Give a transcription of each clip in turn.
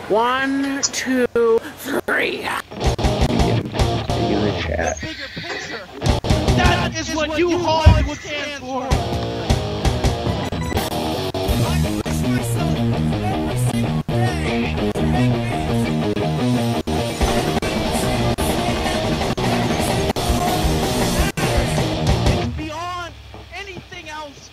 1, 2, 3. In the chat. That is what you Hollywood stand for. It's beyond anything else.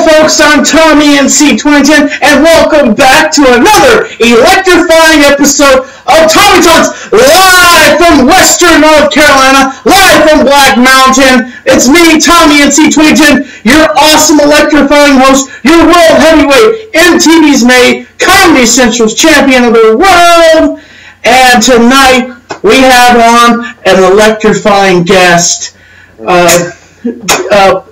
Folks, I'm Tommy NC2010, and welcome back to another electrifying episode of TommyTalks, live from Western North Carolina, live from Black Mountain. It's me, Tommy NC2010, your awesome electrifying host, your world heavyweight, MTV's May, Comedy Central's champion of the world, and tonight we have on an electrifying guest. How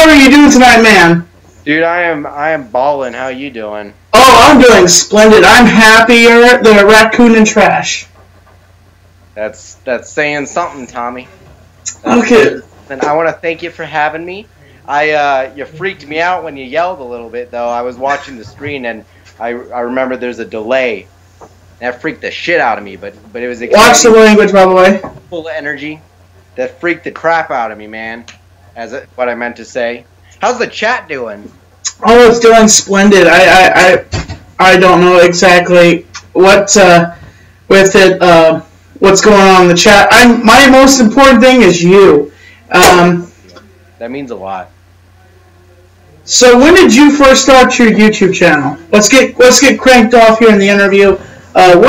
are you doing tonight, man? Dude, I am balling. How you doing? Oh, I'm doing splendid. I'm happier than a raccoon in trash. That's saying something, Tommy. Okay. And I want to thank you for having me. You freaked me out when you yelled a little bit, though. I was watching the screen, and I remember there's a delay. That freaked the shit out of me, but it was exciting. Watch the language, by the way. Full of energy. That freaked the crap out of me, man. What I meant to say. How's the chat doing? Oh, it's doing splendid. I don't know exactly what with it. What's going on in the chat? My most important thing is you. That means a lot. So when did you first start your YouTube channel? Let's get cranked off here in the interview. All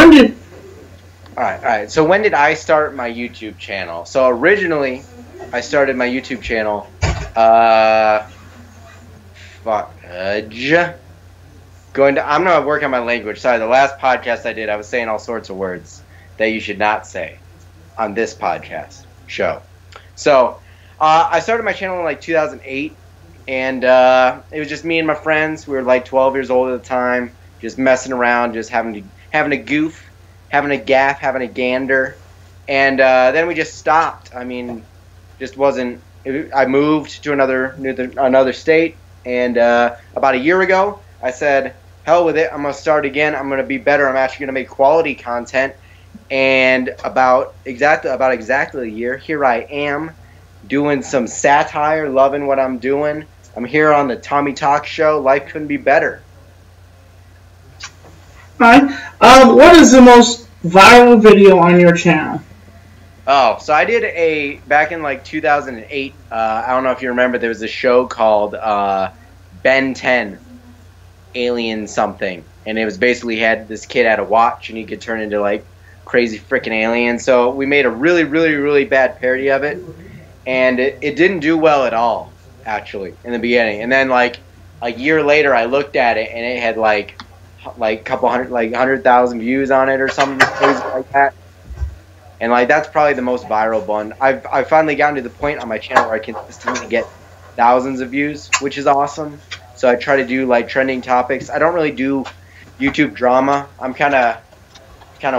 right. So when did I start my YouTube channel? So originally, I started my YouTube channel. I'm gonna work on my language. Sorry, the last podcast I did, I was saying all sorts of words that you should not say on this podcast show. So, I started my channel in like 2008, and it was just me and my friends. We were like 12 years old at the time, just messing around, just having a goof, having a gaff, having a gander, and then we just stopped. I mean, just wasn't. I moved to another state, and about a year ago, I said, hell with it, I'm going to start again. I'm going to be better. I'm actually going to make quality content. And about exactly a year, here I am doing some satire, loving what I'm doing. I'm here on the TommyTalks show. Life couldn't be better. Hi. What is the most viral video on your channel? Oh, so I did back in like 2008, I don't know if you remember, there was a show called Ben 10, Alien something. And it was basically had this kid had a watch and he could turn into like crazy freaking alien. So we made a really, really, really bad parody of it. And it didn't do well at all, actually, in the beginning. And then like a year later I looked at it and it had like a couple hundred, like 100,000 views on it or something crazy like that. And like that's probably the most viral one. I've finally gotten to the point on my channel where I can consistently get thousands of views, which is awesome. So I try to do like trending topics. I don't really do YouTube drama. I'm kind of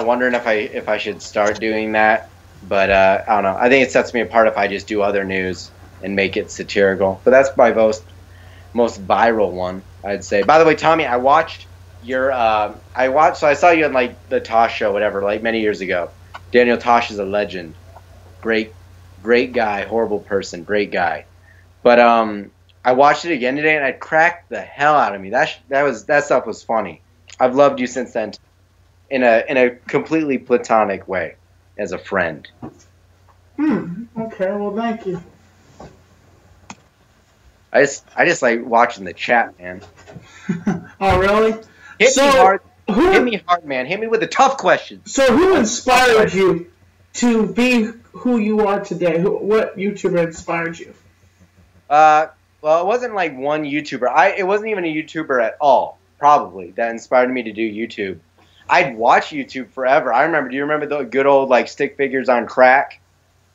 wondering if I should start doing that, but I don't know. I think it sets me apart if I just do other news and make it satirical. But that's my most viral one, I'd say. By the way, Tommy, I watched your so I saw you on like the Tosh show, whatever, like many years ago. Daniel Tosh is a legend. Great guy, horrible person, great guy. But I watched it again today and it cracked the hell out of me. That stuff was funny. I've loved you since then in a completely platonic way as a friend. Okay, well thank you. I just like watching the chat, man. Oh really? Hit me hard. Hit me hard, man. Hit me with the tough questions. So who inspired you to be who you are today? What YouTuber inspired you? Well, it wasn't like one YouTuber. It wasn't even a YouTuber at all. probably, that inspired me to do YouTube. I'd watch YouTube forever. I remember. Do you remember the good old like stick figures on crack?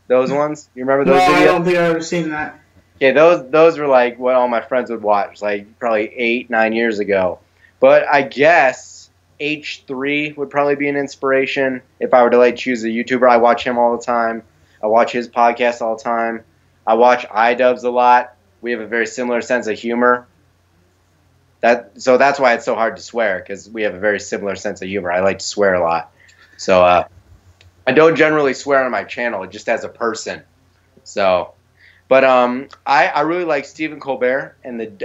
Those ones. You remember those videos? I don't think I've ever seen that. Okay, those were like what all my friends would watch, like probably 8-9 years ago. But I guess H3 would probably be an inspiration if I were to like choose a YouTuber. I watch him all the time. I watch his podcast all the time. I watch iDubbbz a lot. We have a very similar sense of humor. So that's why it's so hard to swear, because we have a very similar sense of humor. I like to swear a lot. So I don't generally swear on my channel, just as a person. So, but I really like Stephen Colbert and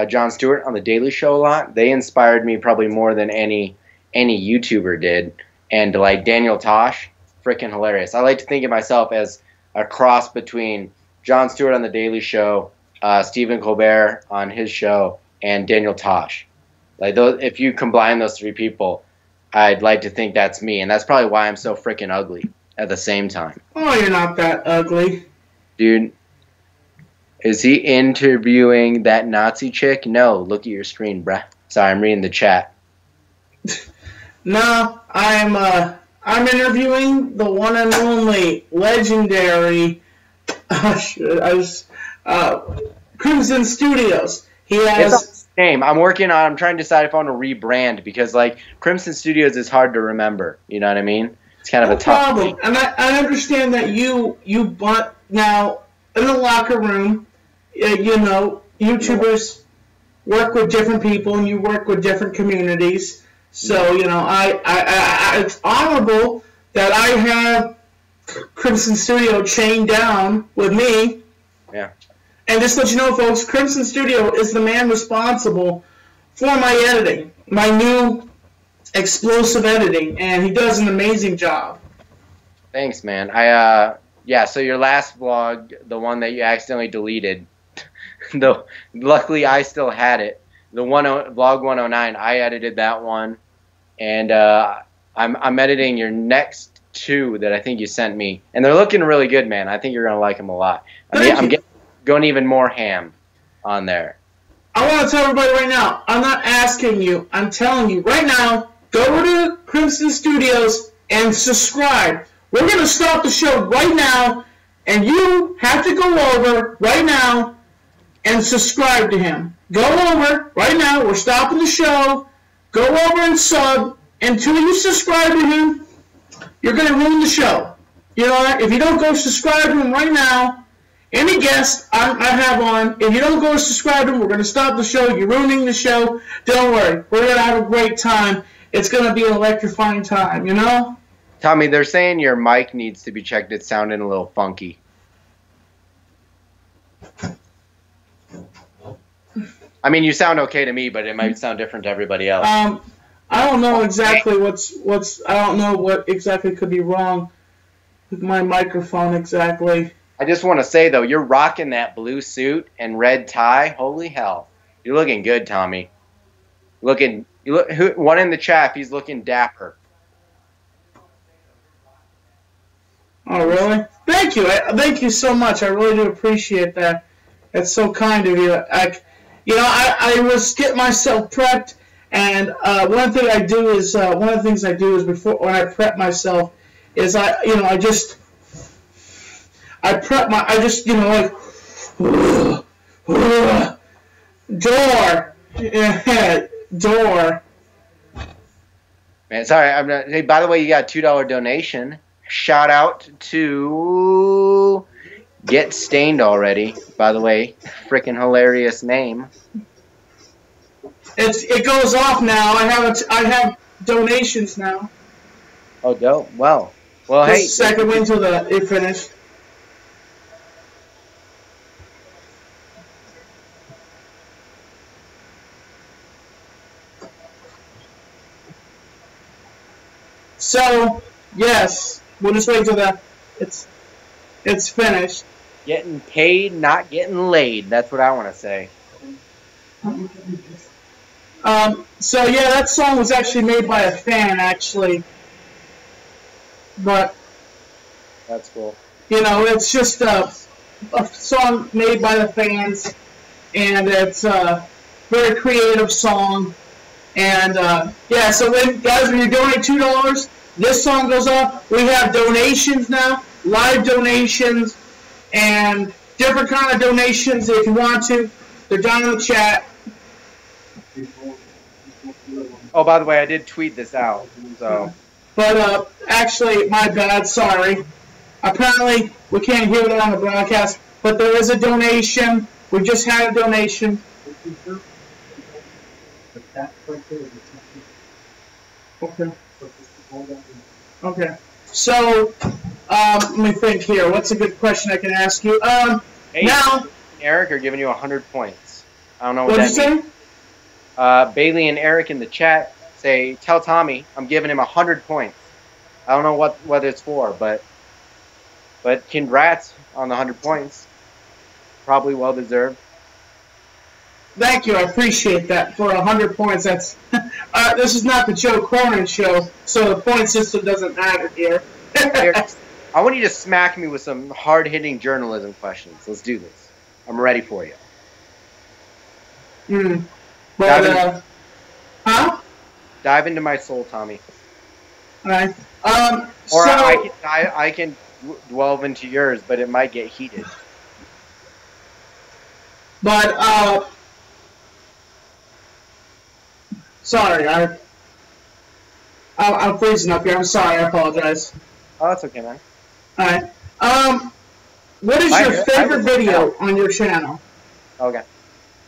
Jon Stewart on The Daily Show a lot. They inspired me probably more than any YouTuber did. And like Daniel Tosh, freaking hilarious. I like to think of myself as a cross between Jon Stewart on The Daily Show, Stephen Colbert on his show, and Daniel Tosh. Like those, if you combine those three people, I'd like to think that's me, and that's probably why I'm so freaking ugly at the same time. Oh, you're not that ugly. Dude, is he interviewing that Nazi chick? No, look at your screen, bruh. Sorry, I'm reading the chat. No, I'm interviewing the one and only legendary Crimson Studios. He has name. I'm trying to decide if I want to rebrand, because like Crimson Studios is hard to remember. You know what I mean? It's kind of a tough problem. And I understand that you but now in the locker room, you know, YouTubers work with different people and you work with different communities. So, you know, it's honorable that I have Crimson Studio chained down with me. Yeah. And just to let you know, folks, Crimson Studio is the man responsible for my editing, my new explosive editing, and he does an amazing job. Thanks, man. Yeah, so your last vlog, the one that you accidentally deleted, though luckily I still had it, vlog 109, I edited that one, and I'm editing your next two that I think you sent me, and they're looking really good, man. I think you're going to like them a lot. I'm going even more ham on there. I want to tell everybody right now, I'm not asking you, I'm telling you right now, go to Crimson Studios and subscribe. We're going to stop the show right now, and you have to go over right now and subscribe to him. Go over right now. We're stopping the show. Go over and sub. Until you subscribe to him, you're going to ruin the show. You know, if you don't go subscribe to him right now, any guest I have on, if you don't go subscribe to him, we're going to stop the show. You're ruining the show. Don't worry. We're going to have a great time. It's going to be an electrifying time, you know? Tommy, they're saying your mic needs to be checked. It's sounding a little funky. I mean, you sound okay to me, but it might sound different to everybody else. I don't know exactly I don't know what exactly could be wrong with my microphone exactly. I just want to say, though, you're rocking that blue suit and red tie. Holy hell. You're looking good, Tommy. One in the chat, he's looking dapper. Oh, really? Thank you. Thank you so much. I really do appreciate that. That's so kind of you. I was getting myself prepped, and one of the things I do is before when I prep myself is door. Man, sorry. Hey, by the way, you got a $2 donation. Shout out to Get Stained Already. By the way, freaking hilarious name. It goes off now. I have donations now. Oh, dope. Well, Just hey. a second, wait until it finished. So, yes, we'll just wait until it's finished. Getting paid, not getting laid. That's what I want to say. So yeah, that song was actually made by a fan, actually. But that's cool. You know, it's just a song made by the fans, and it's a very creative song. And yeah, so when you donate $2, this song goes off. We have donations now, live donations, and different kind of donations if you want to. They're down in the chat. Oh, by the way, I did tweet this out. So. But actually, my bad. Sorry. Apparently, we can't hear that on the broadcast. But there is a donation. We just had a donation. Okay. Okay. So, let me think here. What's a good question I can ask you? Hey, now, Eric are giving you 100 points. I don't know what what'd that you means. say? Bailey and Eric in the chat say, tell Tommy I'm giving him 100 points. I don't know what it's for, but congrats on the 100 points. Probably well deserved. Thank you. I appreciate that. For 100 points, that's this is not the Joe Cronin show, so the point system doesn't matter here. Eric, I want you to smack me with some hard-hitting journalism questions. Let's do this. I'm ready for you. But, huh? Dive into my soul, Tommy. All right. Or so, I can delve into yours, but it might get heated. But, sorry, I'm freezing up here. I'm sorry. I apologize. Oh, that's okay, man. All right. What is your favorite video on your channel? Okay.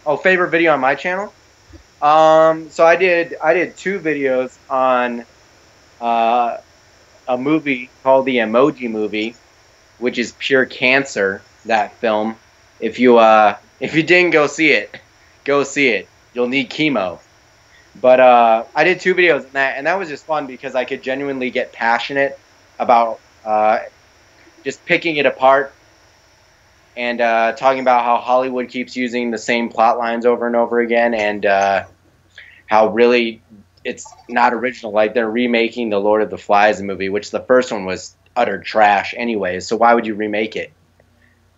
Oh, favorite video on my channel? So I did 2 videos on a movie called The Emoji Movie, which is pure cancer, that film. If you didn't go see it, go see it. You'll need chemo. But I did 2 videos on that, and that was just fun because I could genuinely get passionate about just picking it apart and talking about how Hollywood keeps using the same plot lines over and over again, and how really it's not original. Like, they're remaking the Lord of the Flies movie, which the first one was utter trash anyways, so why would you remake it?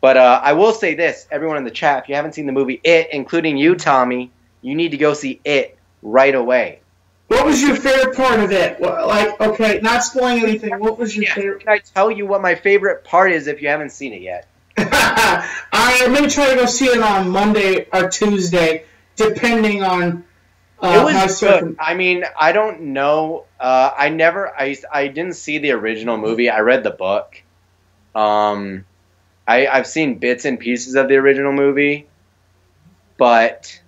But I will say this, everyone in the chat, if you haven't seen the movie It, including you, Tommy, you need to go see It right away. What was your favorite part of it? Like, okay, not spoiling anything. What was your favorite? Can I tell you what my favorite part is if you haven't seen it yet? I may try to go see it on Monday or Tuesday, depending on. It was good. I mean, I don't know. I didn't see the original movie. I read the book. I've seen bits and pieces of the original movie, but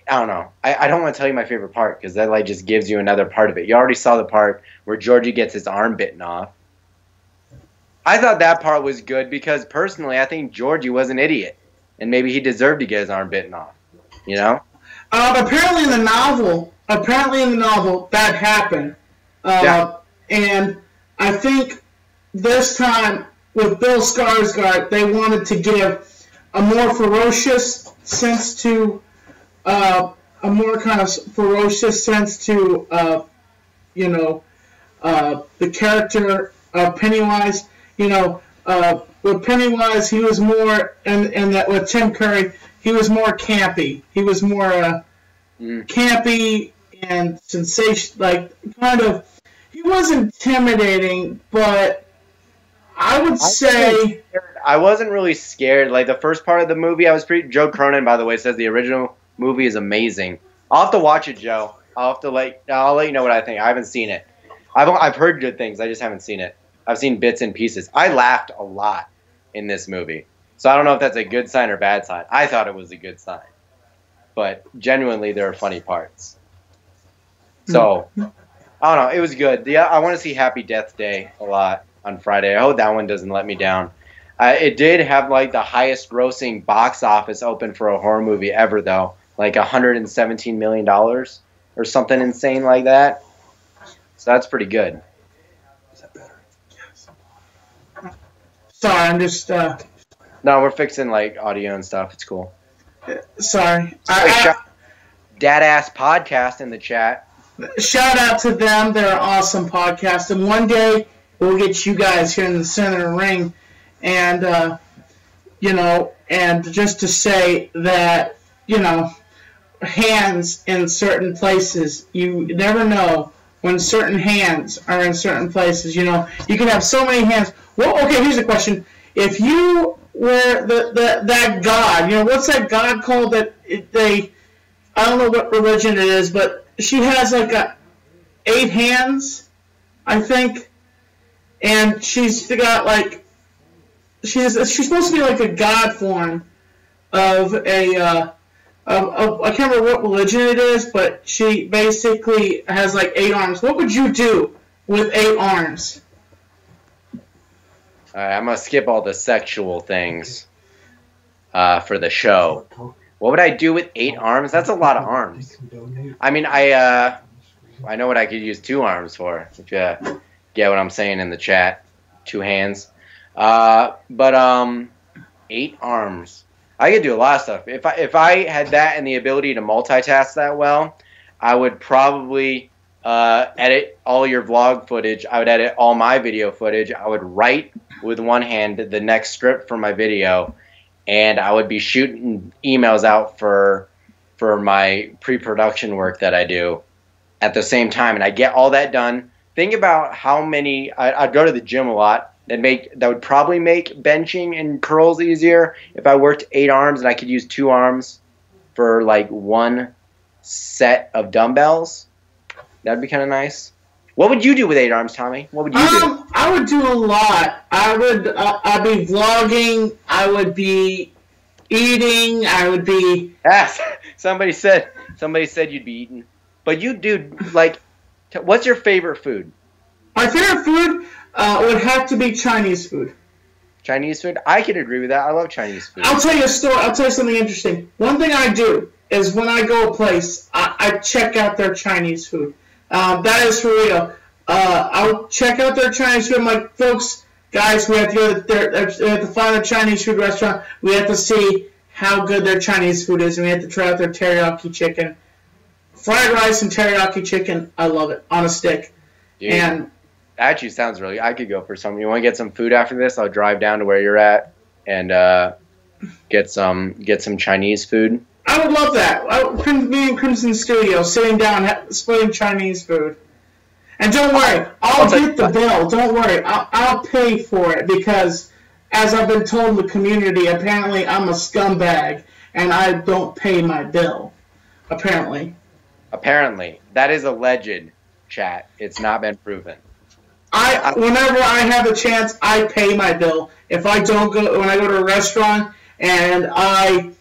I don't know. I don't want to tell you my favorite part because that just gives you another part of it. You already saw the part where Georgie gets his arm bitten off. I thought that part was good because personally I think Georgie was an idiot and maybe he deserved to get his arm bitten off. You know? Apparently in the novel, that happened. Yeah. And I think this time with Bill Skarsgård, they wanted to give a more ferocious sense to, the character of Pennywise. With Pennywise, he was more, and that with Tim Curry, he was more campy. He was more campy and sensation, he was intimidating, but I would say I wasn't really scared. Like, the first part of the movie, I was pretty. Joe Cronin, by the way, says the original movie is amazing. I'll have to watch it, Joe. I'll let you know what I think. I haven't seen it. I've heard good things. I just haven't seen it. I've seen bits and pieces. I laughed a lot in this movie. So I don't know if that's a good sign or bad sign. I thought it was a good sign. But genuinely, there are funny parts. So, I don't know. It was good. I want to see Happy Death Day a lot on Friday. I hope that one doesn't let me down. It did have, the highest grossing box office open for a horror movie ever, though. Like $117 million or something insane like that. So that's pretty good. Is that better? Yes. Sorry, I'm just... No, we're fixing audio and stuff. It's cool. Sorry. Dad-ass podcast in the chat. Shout out to them. They're an awesome podcast. And one day we'll get you guys here in the center of the ring. And, and just to say that, hands in certain places. You never know when certain hands are in certain places. You know, you can have so many hands. Well, okay, here's a question. If you were that god, you know, what's that god called that I don't know what religion it is, but she has like 8 hands, I think, and she's got like she's supposed to be like a god form of a I can't remember what religion it is, but she basically has like 8 arms. What would you do with 8 arms? All right, I'm gonna skip all the sexual things for the show. What would I do with 8 arms? That's a lot of arms. I mean, I know what I could use 2 arms for. If you get what I'm saying in the chat, 2 hands. But 8 arms. I could do a lot of stuff. If I had that and the ability to multitask that well, I would probably edit all your vlog footage. I would edit all my video footage. I would write with one hand the next script for my video, and I would be shooting emails out for my pre-production work that I do at the same time, and I get all that done. Think about how many I'd go to the gym a lot. That would probably make benching and curls easier if I worked 8 arms and I could use 2 arms for like 1 set of dumbbells. That'd be kind of nice. What would you do with 8 arms, Tommy? What would you do? I would do a lot. I'd be vlogging. I would be eating. I would be. Yes. Somebody said you'd be eating, but you do like. What's your favorite food? My favorite food would have to be Chinese food. Chinese food? I could agree with that. I love Chinese food. I'll tell you a story. I'll tell you something interesting. One thing I do is when I go a place, I check out their Chinese food. That is for real. I'll check out their Chinese food. I'm like, folks, guys, we have to go to find a Chinese food restaurant. We have to see how good their Chinese food is, and we have to try out their teriyaki chicken. Fried rice and teriyaki chicken, I love it, on a stick. Dude, and actually sounds really. I could go for some. You want to get some food after this? I'll drive down to where you're at and get some Chinese food. I would love that. Me and CrimsonStudios sitting down, splitting Chinese food. And don't worry, I'll get the bill. Don't worry, I'll pay for it because, as I've been told in the community, apparently I'm a scumbag and I don't pay my bill. Apparently. Apparently, that is alleged, chat. It's not been proven. Whenever I have a chance, I pay my bill. If I don't go, when I go to a restaurant and I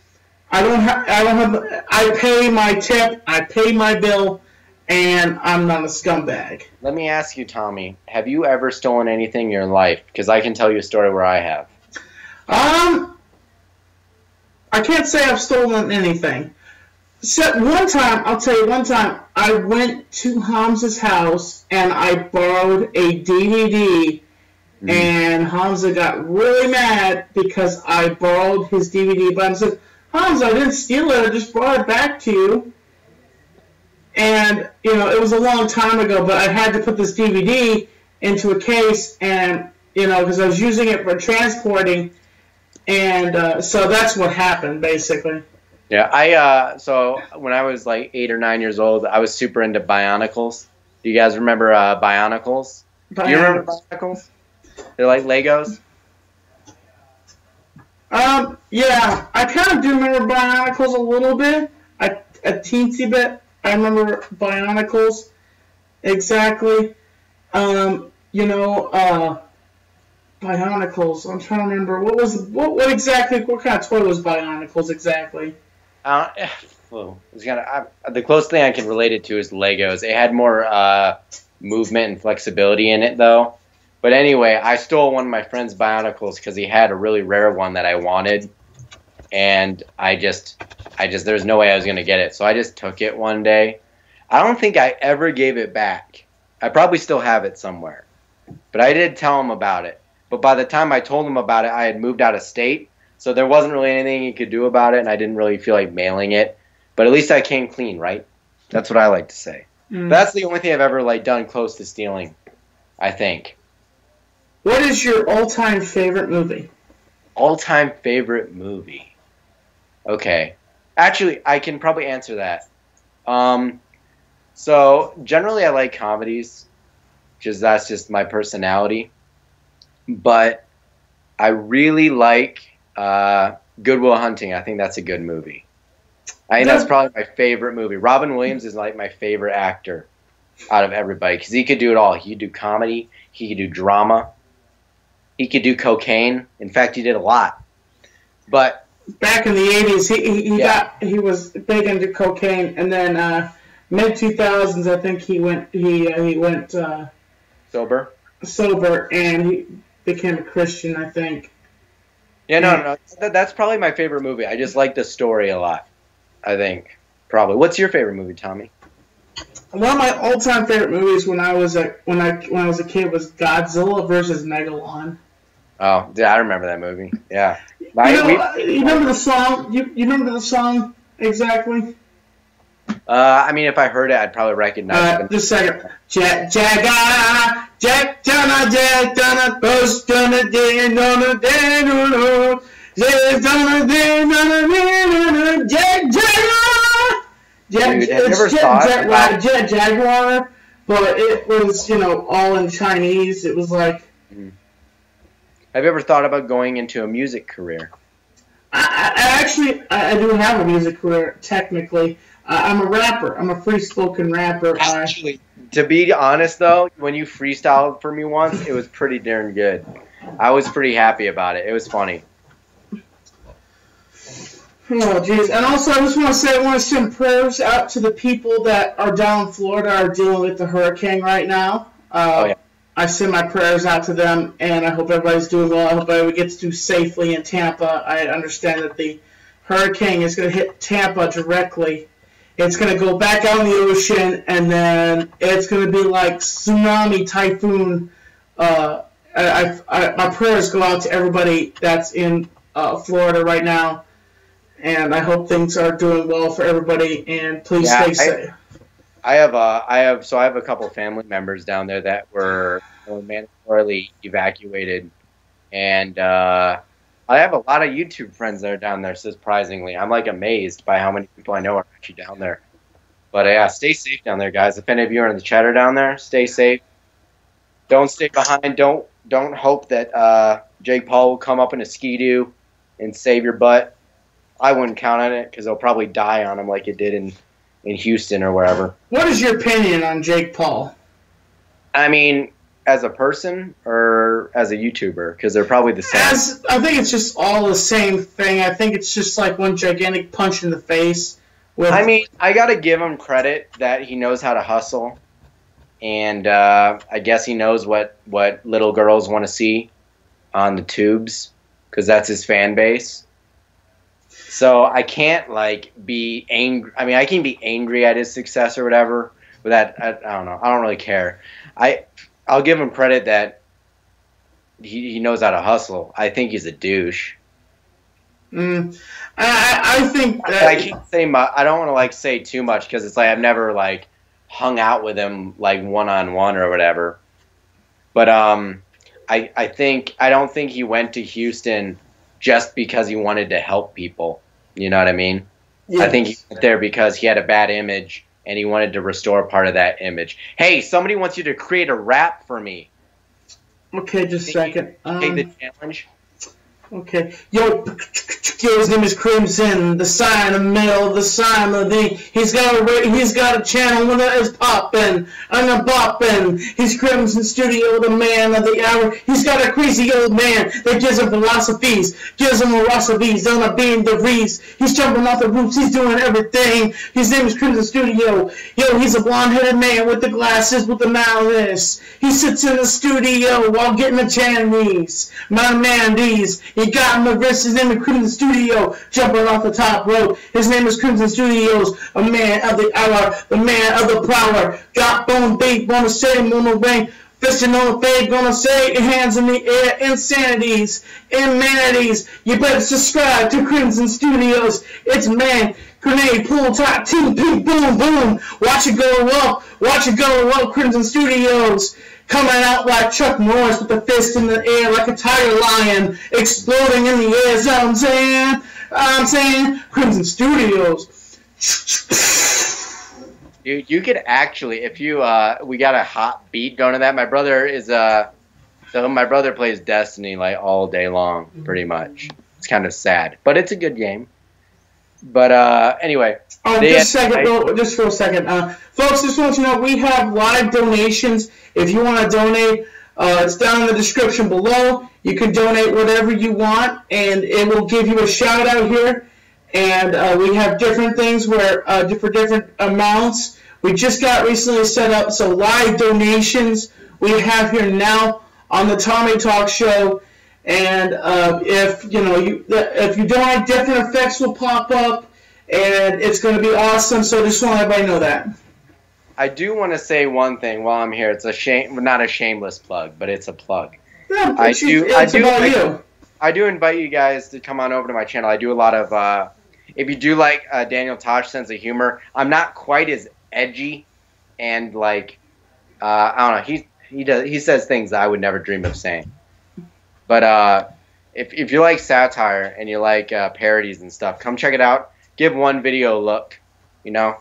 pay my tip, I pay my bill, and I'm not a scumbag. Let me ask you, Tommy, have you ever stolen anything in your life? Because I can tell you a story where I have. I can't say I've stolen anything. One time, I went to Hamza's house and I borrowed a DVD, and Hamza got really mad because I borrowed his DVD. But I said, Hamza, I didn't steal it, I just brought it back to you. And, you know, it was a long time ago, but I had to put this DVD into a case, and, you know, because I was using it for transporting, and so that's what happened, basically. Yeah, so when I was like 8 or 9 years old, I was super into Bionicles. Do you guys remember Bionicles? Do you remember Bionicles? They're like Legos. Yeah, I kind of do remember Bionicles a little bit, a teensy bit. I remember Bionicles exactly. You know, Bionicles. I'm trying to remember what kind of toy was Bionicles exactly? The closest thing I can relate it to is Legos. It had more movement and flexibility in it, though. But anyway, I stole one of my friend's Bionicles because he had a really rare one that I wanted, and I just there's no way I was gonna get it, so I just took it one day. I don't think I ever gave it back. I probably still have it somewhere, but I did tell him about it. But by the time I told him about it, I had moved out of state. So there wasn't really anything he could do about it, and I didn't really feel like mailing it. But at least I came clean, right? That's what I like to say. But that's the only thing I've ever like done close to stealing, I think. What is your all-time favorite movie? All-time favorite movie? Okay. Actually, I can probably answer that. So generally I like comedies, because that's just my personality. But I really like Good Will Hunting. I think that's a good movie. I think that's probably my favorite movie. Robin Williams is like my favorite actor out of everybody, because he could do it all. He could do comedy. He could do drama. He could do cocaine. In fact, he did a lot. But back in the 80s, he was big into cocaine, and then mid 2000s, I think he went sober, and he became a Christian, I think. Yeah, no, that's probably my favorite movie. I just like the story a lot, I think, probably. What's your favorite movie, Tommy? One of my all-time favorite movies when I was a kid was Godzilla versus Megalon. Oh, yeah, I remember that movie. Yeah. You remember the song? You remember the song exactly? I mean, if I heard it, I'd probably recognize it. Just a second. Jack Jana, Post Jana, Day, no, Day, no, Jack Jaguar, but it was, all in Chinese. It was like. Have you ever thought about going into a music career? I do have a music career, technically. I'm a rapper. I'm a free-spoken rapper. Actually, to be honest, though, when you freestyled for me once, it was pretty darn good. I was pretty happy about it. It was funny. Oh, jeez. And also, I just want to say I want to send prayers out to the people that are down in Florida are dealing with the hurricane right now. Yeah. I send my prayers out to them, and I hope everybody's doing well. I hope everybody gets to safely in Tampa. I understand that the hurricane is going to hit Tampa directly. It's going to go back out in the ocean, and then it's going to be like tsunami, typhoon. My prayers go out to everybody that's in Florida right now, and I hope things are doing well for everybody. And please stay safe. I have a couple family members down there that were mandatorily evacuated, and I have a lot of YouTube friends that are down there. Surprisingly, I'm like amazed by how many people I know are actually down there. But yeah, stay safe down there, guys. If any of you are in the chat or down there, stay safe. Don't stay behind. Don't hope that Jake Paul will come up in a ski-doo and save your butt. I wouldn't count on it, because they'll probably die on him like it did in Houston or wherever. What is your opinion on Jake Paul? I mean, as a person or as a YouTuber? Because they're probably the same. I think it's just all the same thing. I think it's just like one gigantic punch in the face. I mean, I got to give him credit that he knows how to hustle. And I guess he knows what little girls want to see on the tubes, because that's his fan base. So I can't be angry. I mean, I can be angry at his success or whatever, but I don't know. I don't really care. I'll give him credit that he knows how to hustle. I think he's a douche. I think that I can't say much. I don't want to say too much, because it's I've never hung out with him one-on-one or whatever. But I don't think he went to Houston just because he wanted to help people. You know what I mean? Yes. I think he went there because he had a bad image and he wanted to restore part of that image. Hey, somebody wants you to create a rap for me. Okay, just a second. Take the challenge. Okay. Yo, his name is Crimson, the sign of male, the sign of the. He's got a channel that is poppin' and a boppin'. He's Crimson Studio, the man of the hour. He's got a crazy old man that gives him philosophies on a beam the reefs. He's jumping off the roofs, he's doing everything. His name is Crimson Studio. Yo, he's a blonde-headed man with the glasses, with the malice. He sits in the studio while getting a Chinese. My man, these. He got him the wrist, his name is Crimson Studio, jumping off the top rope. His name is Crimson Studios, a man of the hour, the man of the power. Got bone bait, wanna say, wanna ring, fishing on the fade, gonna say, hands in the air, insanities, inmanities. You better subscribe to Crimson Studios. It's man, grenade, pull, top, team, ping, boom, boom. Watch it go up, Crimson Studios. Coming out like Chuck Norris with the fist in the air like a tiger lion, exploding in the air, is what I'm saying. I'm saying Crimson Studios. Dude, you could actually, if you, we got a hot beat going to that. My brother is, so my brother plays Destiny like all day long, pretty much. It's kind of sad, but it's a good game. But anyway. Oh, just for a second. Folks, just want you to know we have live donations. If you want to donate, it's down in the description below. You can donate whatever you want, and it will give you a shout out here. And we have different things where for different amounts. We just got recently set up so live donations we have here now on the Tommy Talk show. And if you donate, different effects will pop up, and it's going to be awesome. So just want to let everybody know that. I do want to say one thing while I'm here. It's a shame, not a shameless plug, but it's a plug. Yeah, I do invite you guys to come on over to my channel. I do a lot of. If you do like Daniel Tosh's sense of humor, I'm not quite as edgy, and like I don't know. He says things that I would never dream of saying. But if you like satire and you like parodies and stuff, come check it out. Give one video a look. You know,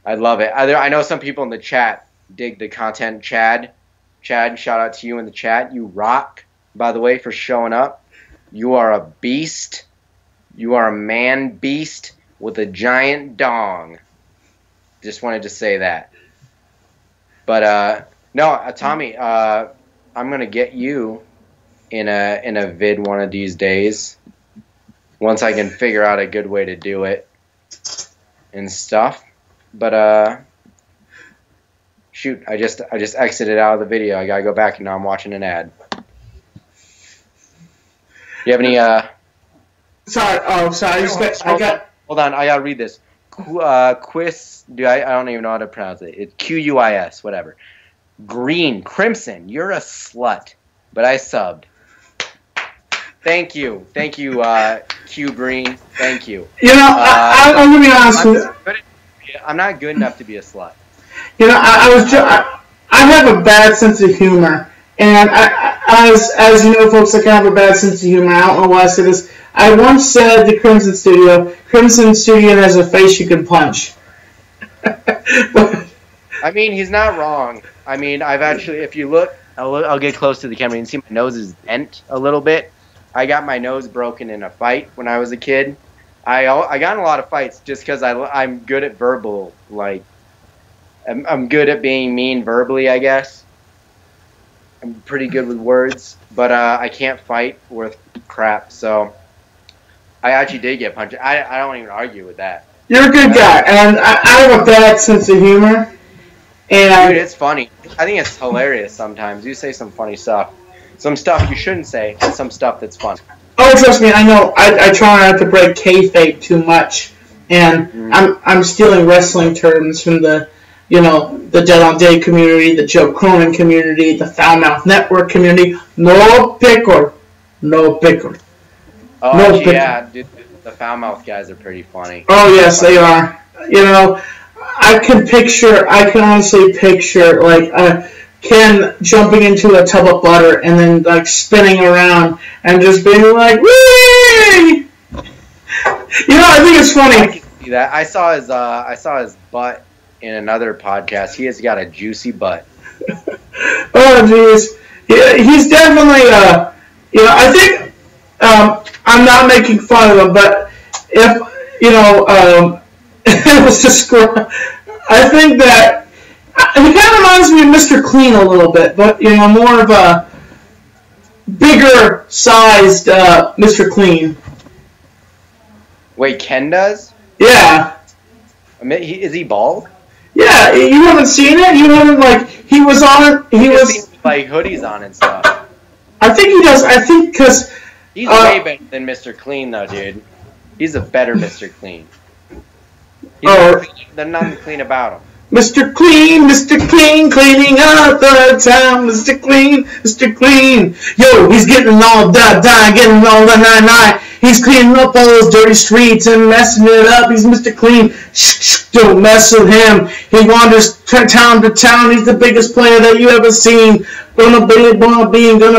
I'd love it. I know some people in the chat dig the content. Chad, shout out to you in the chat. You rock, by the way, for showing up. You are a beast. You are a man beast with a giant dong. Just wanted to say that. But no, Tommy, I'm gonna get you in a vid one of these days. Once I can figure out a good way to do it and stuff. But shoot, I just exited out of the video. I gotta go back and now I'm watching an ad. You have any Sorry. Hold on, I gotta read this. Quis, I don't even know how to pronounce it. It's Quis, whatever. Green, Crimson, you're a slut, but I subbed. Thank you, Q Green. Thank you. You know, I'm gonna be honest with you. I'm not good enough to be a slut. You know, I have a bad sense of humor, and as you know, folks, I kind of have a bad sense of humor. I don't know why I said this. I once said to Crimson Studio has a face you can punch. I mean, he's not wrong. I mean, I've actually, if you look, I'll get close to the camera. You can see my nose is bent a little bit. I got my nose broken in a fight when I was a kid. I got in a lot of fights just because I'm good at verbal, like, I'm good at being mean verbally, I guess. I'm pretty good with words, but I can't fight worth crap, so I actually did get punched. I don't even argue with that. You're a good guy, and I have a bad sense of humor. And dude, it's funny. I think it's hilarious sometimes. You say some funny stuff. Some stuff you shouldn't say, and some stuff that's fun. Oh, trust me, I know. I try not to break kayfabe too much, and I'm stealing wrestling terms from the Dead on Day community, the Joe Cronin community, the Foul Mouth Network community. No pickle. Oh, no pickle. Yeah, dude, the Foul Mouth guys are pretty funny. Oh, yes, they are. You know, I can honestly picture, like, Ken jumping into a tub of butter and then, like, spinning around and just being like, whee! You know, I think it's funny. I can see that. I saw his butt in another podcast. He has got a juicy butt. Oh, jeez. Yeah, he's definitely, I think, I'm not making fun of him, but if, it was just, I think that he kind of reminds me of Mr. Clean a little bit, but, more of a bigger sized Mr. Clean. Wait, Ken does? Yeah. Is he bald? Yeah, you haven't seen it? You haven't, like, he was on it, he was... like, hoodies on and stuff. I think he does, because... He's way better than Mr. Clean, though, dude. He's a better Mr. Clean. There's nothing clean about him. Mr. Clean, cleaning up the town. Mr. Clean. Yo, he's getting all getting all the nine. He's cleaning up all those dirty streets and messing it up. He's Mr. Clean. Shh, don't mess with him. He wanders town to town. He's the biggest player that you ever seen. Gonna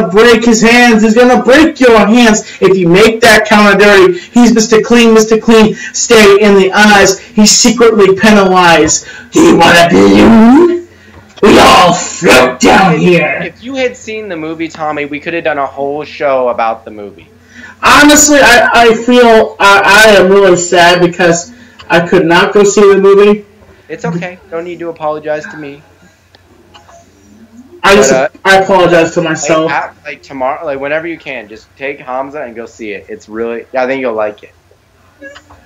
break his hands. He's gonna break your hands if you make that counter dirty. He's Mr. Clean, Mr. Clean. Stay in the eyes. He's secretly Pennywise. Do you wanna balloon? We all float down here. If you had seen the movie, Tommy, we could have done a whole show about the movie. Honestly, I feel I am really sad because I could not go see the movie. It's okay. Don't need to apologize to me. I apologize to myself. Like tomorrow, like whenever you can, just take Hamza and go see it. It's really, I think you'll like it.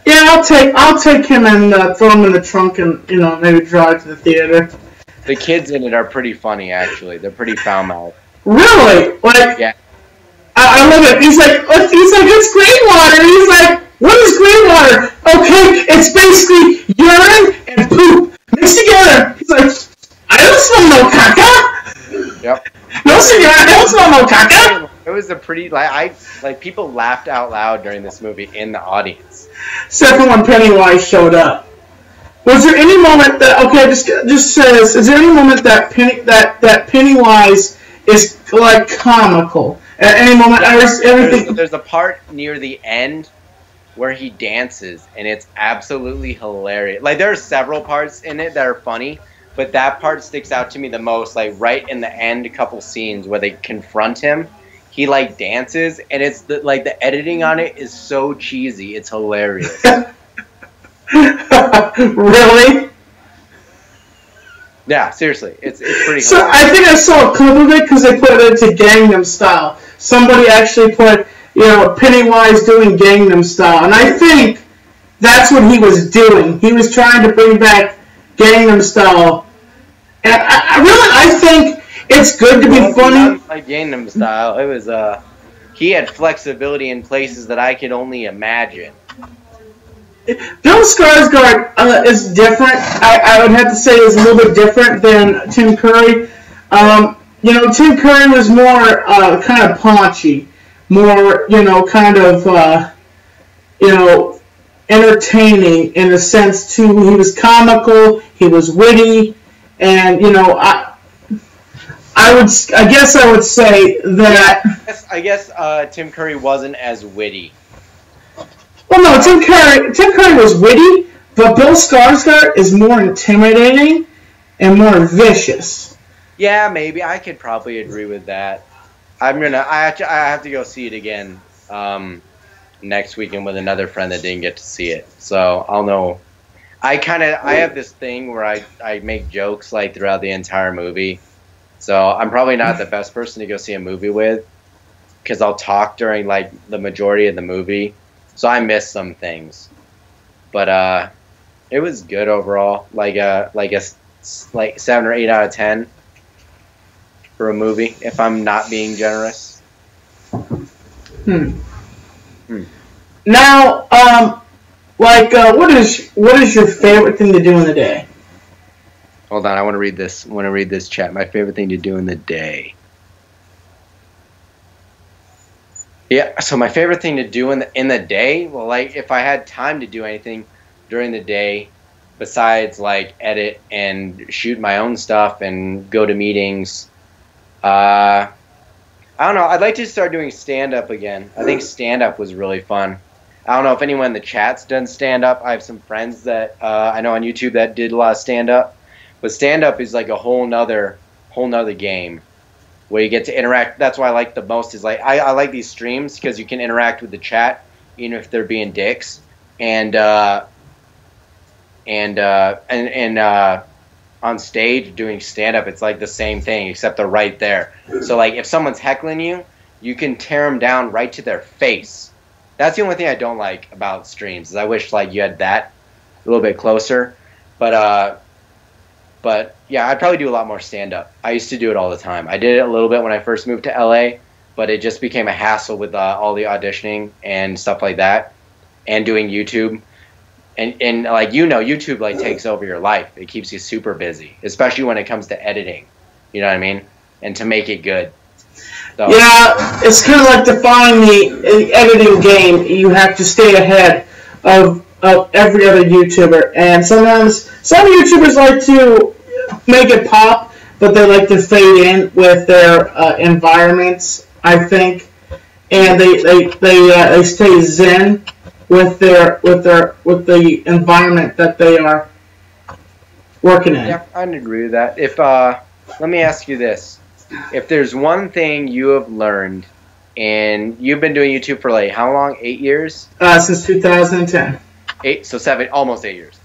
Yeah, I'll take him and throw him in the trunk and maybe drive to the theater. The kids in it are pretty funny, actually. They're pretty foul-mouthed. Really? Like, yeah. I love it. He's like, it's green water. He's like, what is green water? Okay, it's basically urine and poop mixed together. He's like, I don't smell no caca. Yep. No, senor, I don't smell no caca. It was a pretty, like people laughed out loud during this movie in the audience. Except for when Pennywise showed up. Was there any moment that, okay, just says, is there any moment that Pennywise is, like, comical? At any moment, everything... There's a part near the end where he dances, and it's absolutely hilarious. Like, there are several parts in it that are funny, but that part sticks out to me the most. Like, right in the end, a couple scenes where they confront him, he, like, dances, and it's, the editing on it is so cheesy. It's hilarious. Really? Yeah, seriously, it's pretty. So hilarious. I think I saw a clip of it because they put it into Gangnam Style. Somebody actually put, Pennywise doing Gangnam Style, and I think that's what he was doing. He was trying to bring back Gangnam Style, and I think it's good to be funny. Like Gangnam Style, it was he had flexibility in places that I could only imagine. Bill Skarsgård is different. I would have to say is a little bit different than Tim Curry. Tim Curry was more kind of paunchy, more kind of entertaining in a sense too. He was comical, he was witty, and I guess I would say that. I guess Tim Curry wasn't as witty. Well, no, Tim Curry was witty, but Bill Skarsgård is more intimidating and more vicious. Yeah, maybe I could probably agree with that. I have to go see it again next weekend with another friend that didn't get to see it, so I'll know. I have this thing where I make jokes like throughout the entire movie, so I'm probably not the best person to go see a movie with because I'll talk during like the majority of the movie. So I missed some things, but it was good overall. Like a 7 or 8 out of 10 for a movie, if I'm not being generous. Now, what is your favorite thing to do in the day? Hold on, I want to read this. Chat. My favorite thing to do in the day. Yeah, so my favorite thing to do in the day, well, like if I had time to do anything during the day besides like edit and shoot my own stuff and go to meetings, I don't know. I'd like to start doing stand-up again. I think stand-up was really fun. I don't know if anyone in the chat's done stand-up. I have some friends that I know on YouTube that did a lot of stand-up, but stand-up is like a whole nother game. Where you get to interact. That's why I like the most is like I like these streams because you can interact with the chat even if they're being dicks and on stage doing stand up it's like the same thing except they're right there. So like if someone's heckling you, you can tear them down right to their face. That's the only thing I don't like about streams is I wish like you had that a little bit closer. But yeah, I'd probably do a lot more stand-up. I used to do it all the time. I did it a little bit when I first moved to LA, but it just became a hassle with all the auditioning and stuff like that, and doing YouTube. And like YouTube like takes over your life. It keeps you super busy, especially when it comes to editing. You know what I mean? And to make it good. So. Yeah, it's kind of like defying the editing game. You have to stay ahead of every other YouTuber, and sometimes some YouTubers like to make it pop, but they like to fade in with their environments, I think, and they stay zen with the environment that they are working in. Yeah, I'd agree with that. If let me ask you this: if there's one thing you have learned, and you've been doing YouTube for like how long? 8 years? Since 2010. So 7, almost 8 years.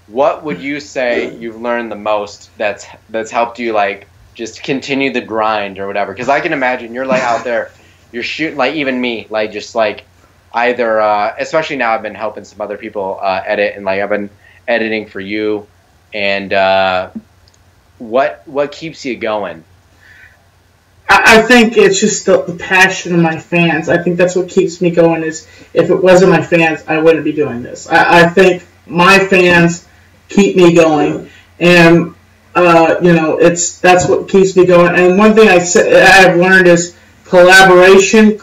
What would you say you've learned the most that's helped you like just continue the grind or whatever? Because I can imagine you're like out there, you're shooting like even me, like just like either especially now I've been helping some other people edit, and like I've been editing for you, and what keeps you going? I think it's just the passion of my fans. I think that's what keeps me going. Is if it wasn't my fans, I wouldn't be doing this. I think my fans keep me going, and that's what keeps me going. And one thing I've learned is collaboration.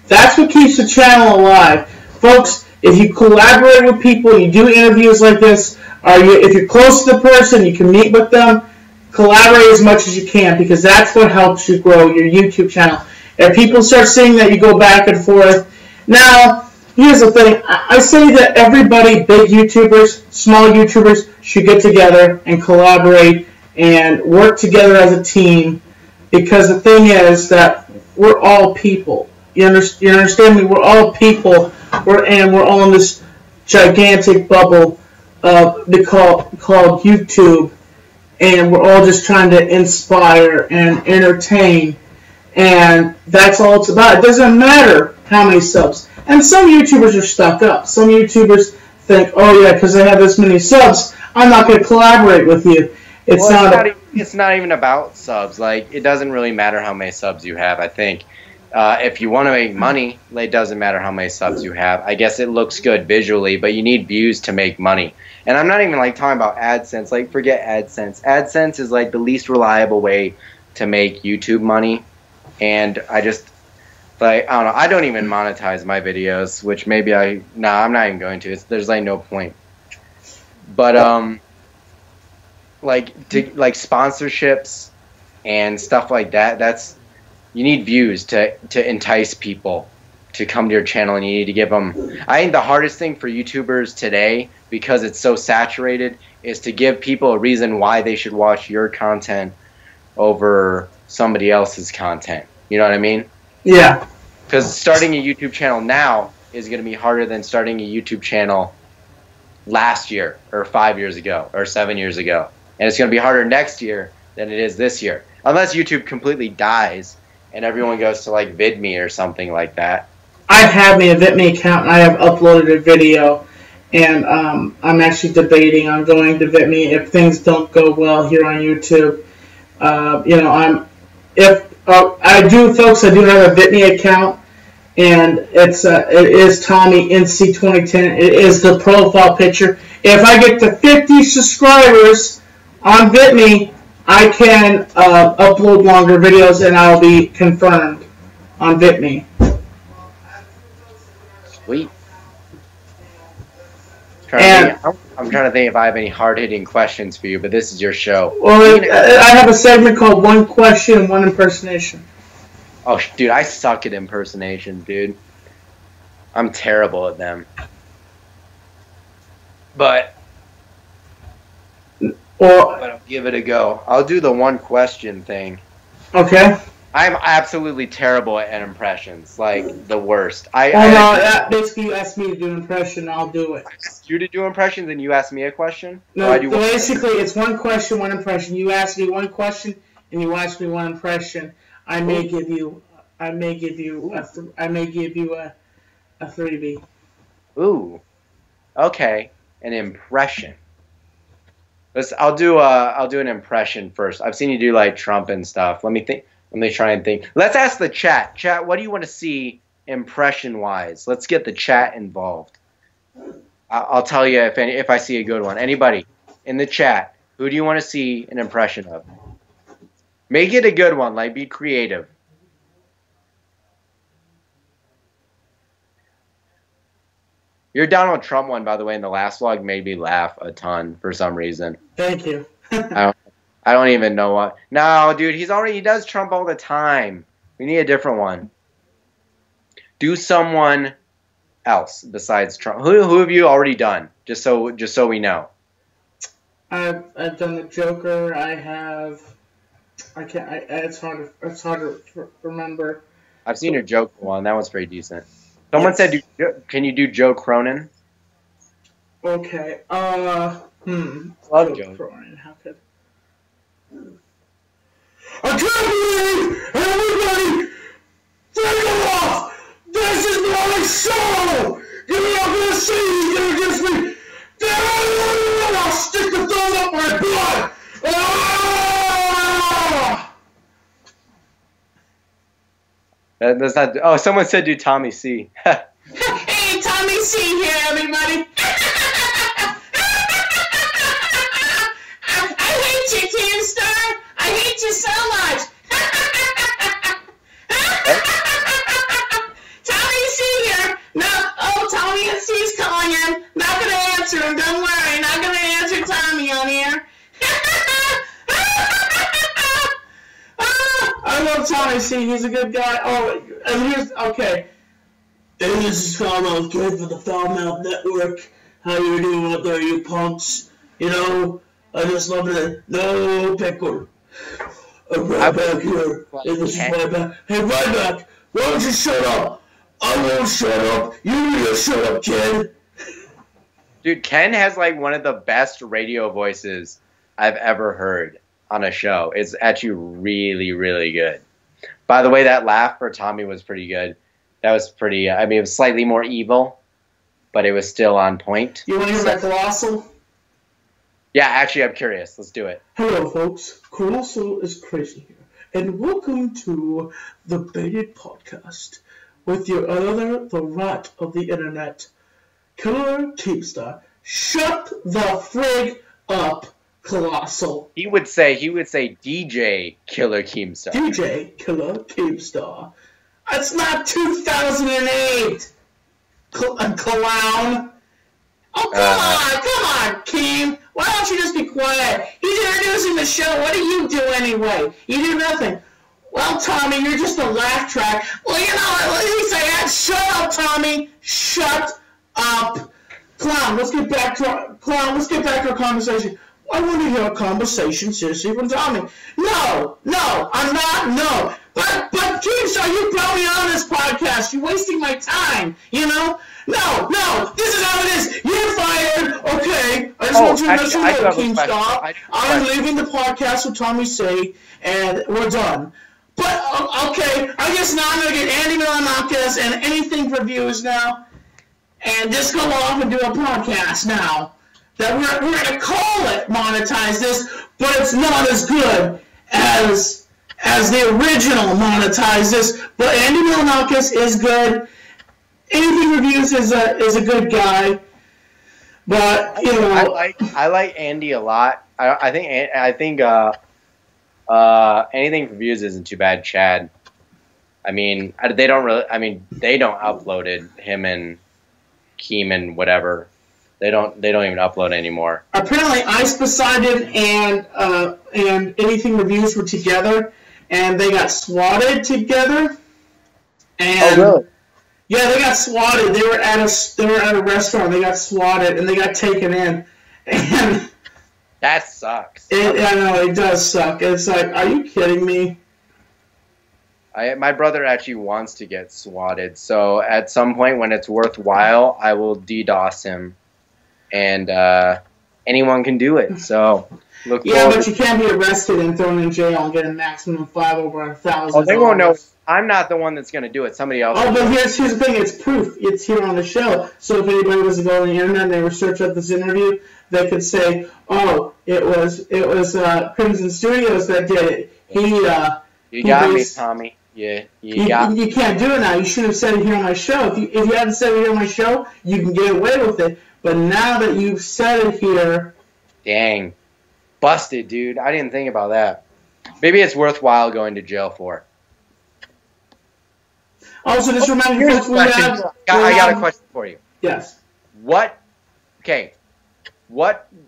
That's what keeps the channel alive, folks. If you collaborate with people, you do interviews like this, if you're close to the person, you can meet with them, collaborate as much as you can, because that's what helps you grow your YouTube channel. If people start seeing that you go back and forth. Now, here's the thing. I say that everybody, big YouTubers, small YouTubers, should get together and collaborate and work together as a team, because the thing is that we're all people. You understand me? We're all people, we're all in this gigantic bubble called YouTube, and we're all just trying to inspire and entertain, and that's all it's about. It doesn't matter how many subs. And some YouTubers are stuck up. Some YouTubers think, oh yeah, because I have this many subs, I'm not going to collaborate with you. It's not even about subs. Like, it doesn't really matter how many subs you have. I think if you want to make money, it doesn't matter how many subs you have. I guess it looks good visually, but you need views to make money. And I'm not even like talking about AdSense. Like, forget AdSense. AdSense is like the least reliable way to make YouTube money. And I just, like, I don't know. I don't even monetize my videos, which maybe I'm not even going to. There's like no point. But like sponsorships and stuff like that. You need views to entice people to come to your channel, and you need to give them. I think the hardest thing for YouTubers today, because it's so saturated, is to give people a reason why they should watch your content over somebody else's content. You know what I mean? Yeah. Because starting a YouTube channel now is going to be harder than starting a YouTube channel last year or 5 years ago or 7 years ago. And it's going to be harder next year than it is this year. Unless YouTube completely dies and everyone goes to like VidMe or something like that. I have a VidMe account, and I have uploaded a video, and I'm actually debating on going to VidMe if things don't go well here on YouTube. I do have a VidMe account, and it is Tommy NC 2010. It is the profile picture. If I get to 50 subscribers on VidMe, I can upload longer videos, and I'll be confirmed on VidMe. Sweet. I'm trying to think if I have any hard-hitting questions for you, but this is your show. Well, I have a segment called One Question, One Impersonation. Oh, dude, I suck at impersonations, dude. I'm terrible at them. But I'll give it a go. I'll do the one question thing. Okay. I'm absolutely terrible at impressions, like the worst. Basically you asked me to do an impression, I'll do it. I asked you to do impressions, and you asked me a question? No, basically it's one question, one impression. You ask me one question, and you ask me one impression. I may give you a 3B. Ooh. Okay. An impression. I'll do an impression first. I've seen you do like Trump and stuff. Let me try and think. Let's ask the chat. Chat, what do you want to see impression-wise? Let's get the chat involved. I'll tell you if I see a good one. Anybody in the chat, who do you want to see an impression of? Make it a good one. Like, be creative. Your Donald Trump one, by the way, in the last vlog made me laugh a ton for some reason. Thank you. I don't even know what. No, dude, he does Trump all the time. We need a different one. Do someone else besides Trump. Who have you already done? Just so we know. I've done the Joker. It's hard to remember. I've seen your Joker one. That was pretty decent. Someone said, can you do Joe Cronin? Okay. Love Joe Cronin. How could? I can't believe everybody take it off. This is my show. You're not gonna see. You're gonna just be. I'll stick the thumb up my butt. That's not. Oh, someone said do Tommy C. Hey, Tommy C here, everybody. I hate you, Keemstar. I hate you so much. Tommy C here. No, Tommy and C's calling in. Not gonna answer him. Don't worry. Not gonna answer Tommy on here. I love Tommy C. He's a good guy. Oh, and here's okay. Hey, this is Foulmouth Kid for the Foulmouth Network. How you doing out there, you punks? You know, I just love it. No pickle. I'm right back here. Hey, this is Ryback. Hey, Ryback, why don't you shut up? I won't shut up. You need to shut up, kid. Dude, Ken has like one of the best radio voices I've ever heard on a show. It's actually really, really good. By the way, that laugh for Tommy was pretty good. That was pretty, I mean, it was slightly more evil, but it was still on point. You want to hear about Colossal? Yeah, actually, I'm curious. Let's do it. Hello, folks. Colossal is crazy here. And welcome to the Baited Podcast with your other, the rat of the internet, Killer Keemstar. Shut the frig up, Colossal. He would say DJ Killer Keemstar. DJ Killer Keemstar. It's not 2008, clown. Oh, come on, Keem. Why don't you just be quiet? He's introducing the show. What do you do anyway? You do nothing. Well, Tommy, you're just a laugh track. Well, you know, at least I had. Shut up, Tommy. Shut up. Clown, let's get back to our conversation. I want to hear a conversation seriously from Tommy. No, I'm not, no. But Keemstar, you brought me on this podcast. You're wasting my time, you know? No, this is how it is. You're fired, okay? I just want you to let you know, Keemstar. I'm leaving the podcast with Tommy C, and we're done. But, okay, I guess now I'm going to get Andy Milanakis and anything for views now, and just go off and do a podcast now. That we're going to call it Monetize This, but it's not as good as the original Monetize This. But Andy Milanakis is good. Anything Reviews is a good guy. But you know, I like Andy a lot. I think Anything Reviews isn't too bad. Chad. I mean, they don't upload it. Him and Keem and whatever. They don't even upload anymore. Apparently, Ice Poseidon and Anything Reviews were together, and they got swatted together. And, oh, really? Yeah, they got swatted. They were at a restaurant. They got swatted, and they got taken in. And that sucks. I know, it does suck. It's like, are you kidding me? My brother actually wants to get swatted, so at some point when it's worthwhile, I will DDoS him. And anyone can do it, so look forward. Yeah, but you can't be arrested and thrown in jail and get a maximum $5 over $1,000. Oh, they won't know. I'm not the one that's going to do it. Somebody else. Oh, but here's the thing. It's proof. It's here on the show. So if anybody was to go on the internet and they were search up this interview, they could say, "Oh, it was Crimson Studios that did it." You got me, Tommy. Yeah, you got me. You can't do it now. You should have said it here on my show. If you hadn't said it here on my show, you can get away with it. But now that you've said it here... Dang. Busted, dude. I didn't think about that. Maybe it's worthwhile going to jail for. Also, just remember... I got a question for you. Yes. what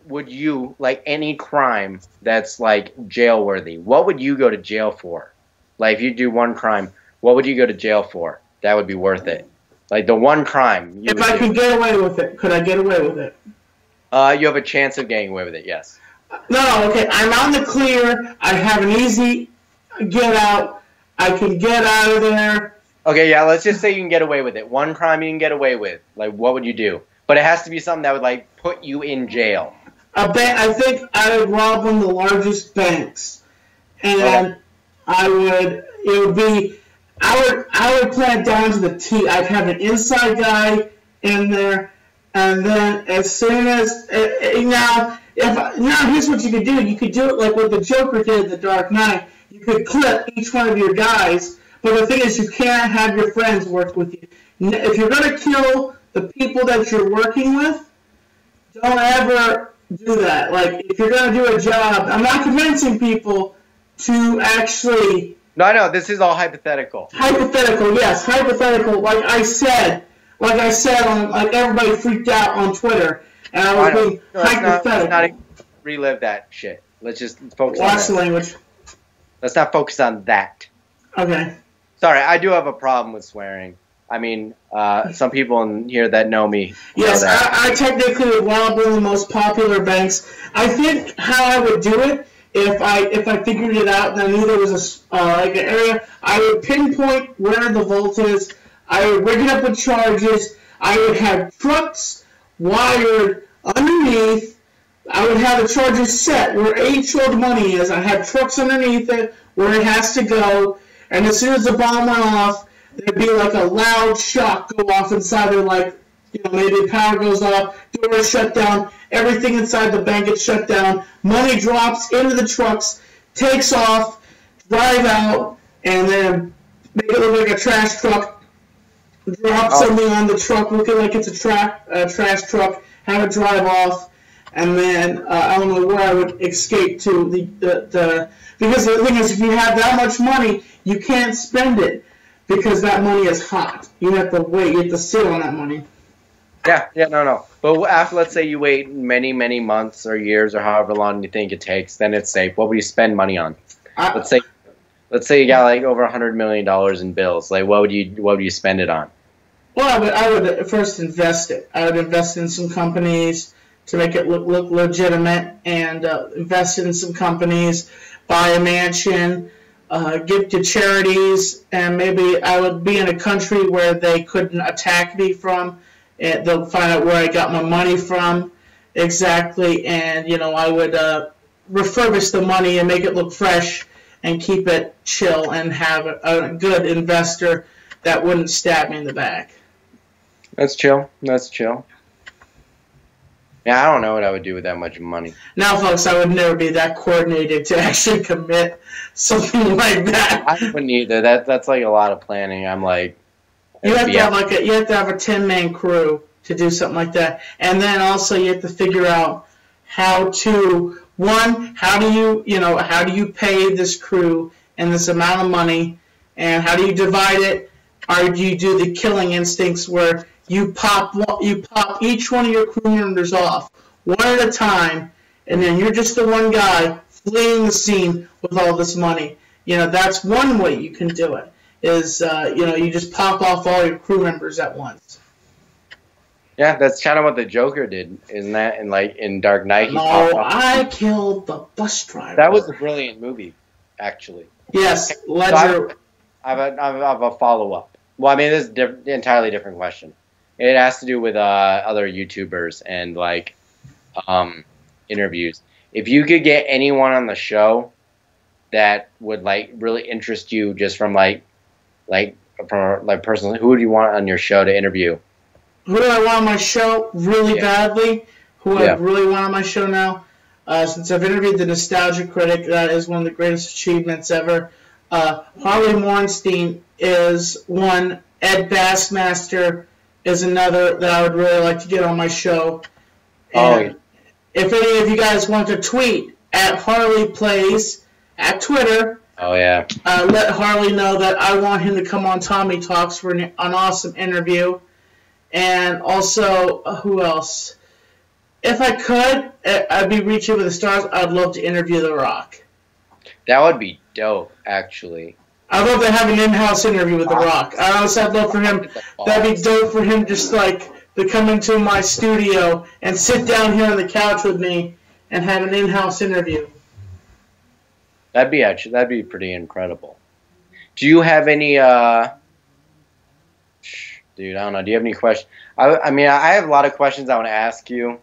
would you, like, any crime that's, like, jail worthy, what would you go to jail for? Like, if you do one crime, what would you go to jail for? That would be worth it. Like, the one crime you If I could get away with it, could I get away with it? You have a chance of getting away with it, yes. No, okay, I'm on the clear. I have an easy get out. I can get out of there. Okay, yeah, let's just say you can get away with it. One crime you can get away with. Like, what would you do? But it has to be something that would, like, put you in jail. I think I would rob one of the largest banks. And Okay. I would plan it down to the T. I'd have an inside guy in there. And then as soon as, now here's what you could do. You could do it like what the Joker did in The Dark Knight. You could clip each one of your guys. But the thing is, you can't have your friends work with you. If you're going to kill the people that you're working with, don't ever do that. Like, if you're going to do a job, I'm not convincing people to actually... No, I know, this is all hypothetical. Hypothetical, yes, hypothetical. Like I said, like everybody freaked out on Twitter, and I was being hypothetical. Let's not relive that shit. Let's just focus on Watch the that. language. Let's not focus on that. Okay. Sorry, I do have a problem with swearing. I mean, some people in here that know me Yes, know that. I technically would rob one of the most popular banks. I think how I would do it, if I figured it out and I knew there was like an area, I would pinpoint where the vault is. I would rig it up with charges. I would have trucks wired underneath. I would have the charges set where each of the money is. I have trucks underneath it where it has to go. And as soon as the bomb went off, there'd be like a loud shock go off inside there, like, maybe the power goes off, doors shut down, everything inside the bank gets shut down, money drops into the trucks, takes off, drive out, and then make it look like a trash truck, drop something on the truck, looking like it's a trash truck, have it drive off, and then I don't know where I would escape to. Because the thing is, if you have that much money, you can't spend it because that money is hot. You have to wait. You have to sit on that money. Yeah, no. But after, let's say you wait many, many months or years or however long you think it takes, then it's safe. What would you spend money on? Let's say you got like over $100 million in bills. Like, what would you spend it on? Well, I would first invest it. I would invest in some companies to make it look legitimate, and invest in some companies, buy a mansion, give to charities, and maybe I would be in a country where they couldn't attack me from. And they'll find out where I got my money from exactly, and I would refurbish the money and make it look fresh and keep it chill and have a good investor that wouldn't stab me in the back. That's chill. Yeah, I don't know what I would do with that much money. Now, folks, I would never be that coordinated to actually commit something like that. I wouldn't either. That's like a lot of planning. I'm like, you have to have a 10-man crew to do something like that, and then also you have to figure out how do you pay this crew and this amount of money, and how do you divide it? Or do you do the killing instincts where you pop each one of your crew members off one at a time, and then you're just the one guy fleeing the scene with all this money? That's one way you can do it. Is you just pop off all your crew members at once. Yeah, that's kind of what the Joker did, isn't that? In Dark Knight, I killed the bus driver. That was a brilliant movie, actually. Yes, Ledger. So I have a follow-up. Well, I mean, this is an entirely different question. It has to do with other YouTubers and interviews. If you could get anyone on the show that would really interest you, just from personally, who would you want on your show to interview? Who do I want on my show really badly? Who I really want on my show now? Since I've interviewed the Nostalgia Critic, that is one of the greatest achievements ever. Harley Morenstein is one. Ed Bassmaster is another that I would really like to get on my show. And if any of you guys want to tweet at Harley Plays at Twitter, let Harley know that I want him to come on Tommy Talks for an awesome interview. And also, who else? If I could, I'd be reaching for the stars. I'd love to interview The Rock. That would be dope, actually. I'd love to have an in-house interview with The Rock. Honestly, I'd love for him. That'd be dope for him, just like to come into my studio and sit down here on the couch with me and have an in-house interview. That'd be pretty incredible. Do you have any? Dude, I don't know. Do you have any questions? I mean, I have a lot of questions I want to ask you,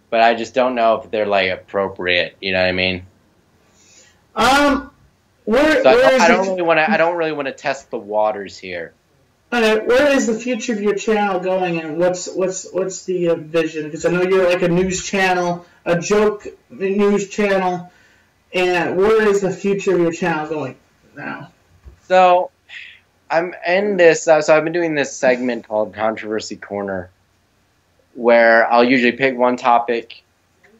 but I just don't know if they're like appropriate. You know what I mean? I don't really want to test the waters here. Where is the future of your channel going, and what's the vision? Because I know you're like a news channel, a joke news channel, and where is the future of your channel going now? So, I'm in this. So I've been doing this segment called Controversy Corner, where I'll usually pick one topic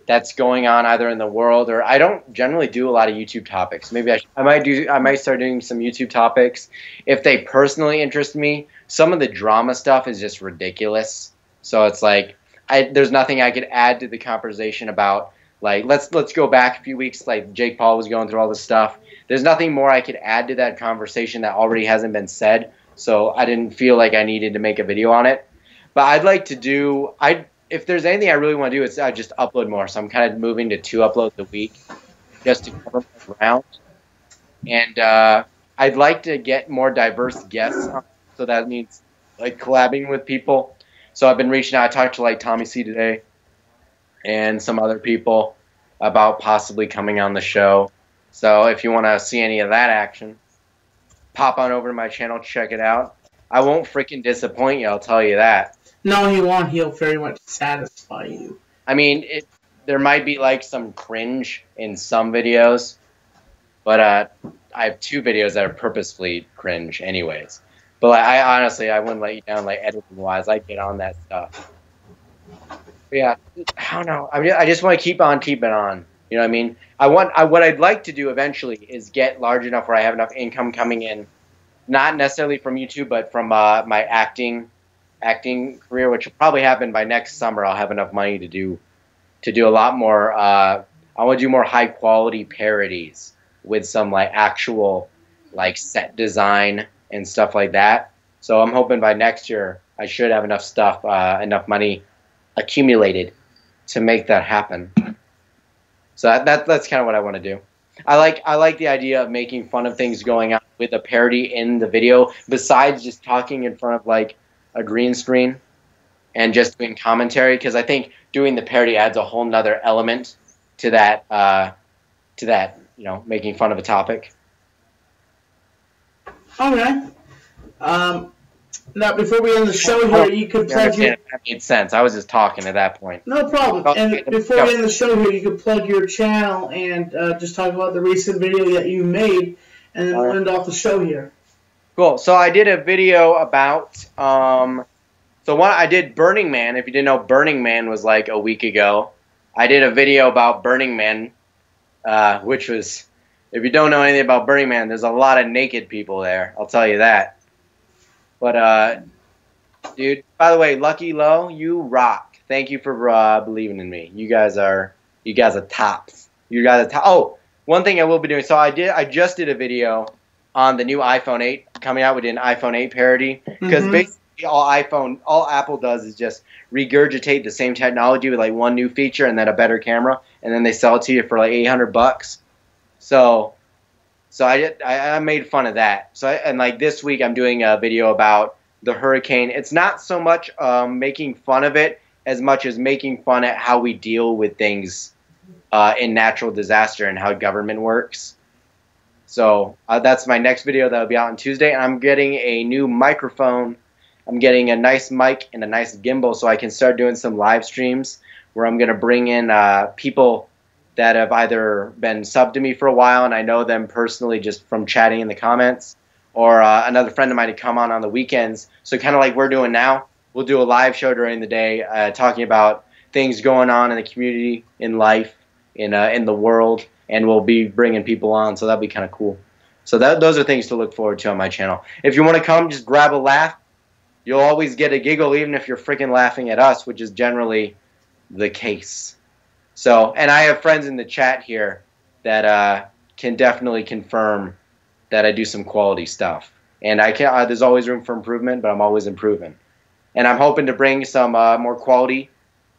that's going on either in the world, or I don't generally do a lot of YouTube topics. Maybe I might start doing some YouTube topics if they personally interest me. Some of the drama stuff is just ridiculous, so it's like there's nothing I could add to the conversation about. Like let's go back a few weeks. Like Jake Paul was going through all this stuff. There's nothing more I could add to that conversation that already hasn't been said. So I didn't feel like I needed to make a video on it. But I'd like to do if there's anything I really want to do, it's just upload more. So I'm kind of moving to 2 uploads a week just to cover my ground. And I'd like to get more diverse guests on, so that means like collabing with people. So I've been reaching out. I talked to like Tommy C today and some other people about possibly coming on the show. So if you want to see any of that action, pop on over to my channel, check it out. I won't freaking disappoint you, I'll tell you that. No, he won't. He'll very much satisfy you. I mean, there might be like some cringe in some videos, but I have 2 videos that are purposefully cringe anyways. But like, I honestly wouldn't let you down like editing-wise. I get on that stuff. But yeah, I don't know. I just want to keep on keeping on. You know what I mean? What I'd like to do eventually is get large enough where I have enough income coming in, not necessarily from YouTube, but from my acting career, which will probably happen by next summer. I'll have enough money to do a lot more. I want to do more high quality parodies with some like actual like set design and stuff like that. So I'm hoping by next year I should have enough stuff, enough money accumulated to make that happen. So that's kind of what I want to do. I like the idea of making fun of things going on with a parody in the video, besides just talking in front of like a green screen and just doing commentary, because I think doing the parody adds a whole nother element to that, you know, making fun of a topic. Okay. Now, before we end the show here, you could plug your... That made sense. I was just talking at that point. No problem. And before we end the show here, you could plug your channel and just talk about the recent video that you made, and then we'll end off the show here. Cool. So I did a video about... I did Burning Man. If you didn't know, Burning Man was like a week ago. I did a video about Burning Man, which was... If you don't know anything about Burning Man, there's a lot of naked people there. I'll tell you that. But, dude, by the way, Lucky Low, you rock. Thank you for believing in me. You guys are tops. You guys are top. Oh, one thing I will be doing. So I just did a video on the new iPhone 8 coming out. We did an iPhone 8 parody, because basically all Apple does is just regurgitate the same technology with like one new feature and then a better camera, and then they sell it to you for like $800. So I made fun of that. And like this week I'm doing a video about the hurricane. It's not so much making fun of it as much as making fun at how we deal with things in natural disaster and how government works. So that's my next video that will be out on Tuesday. And I'm getting a new microphone. I'm getting a nice mic and a nice gimbal so I can start doing some live streams where I'm going to bring in people that have either been subbed to me for a while and I know them personally just from chatting in the comments, or another friend of mine to come on the weekends. So kind of like we're doing now, we'll do a live show during the day talking about things going on in the community, in life, in the world, and we'll be bringing people on, so that'll be kind of cool. So those are things to look forward to on my channel. If you want to come, just grab a laugh, you'll always get a giggle even if you're freaking laughing at us, which is generally the case. So, and I have friends in the chat here that can definitely confirm that I do some quality stuff. And I can there's always room for improvement, but I'm always improving. And I'm hoping to bring some more quality,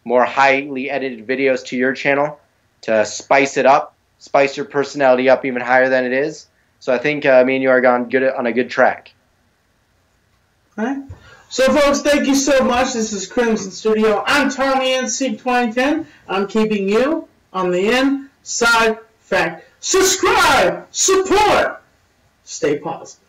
more highly edited videos to your channel to spice it up, spice your personality up even higher than it is. So I think me and you are on a good track. All right. So, folks, thank you so much. This is Crimson Studio. I'm Tommy NC 2010. I'm keeping you on the inside fact. Subscribe, support, stay positive.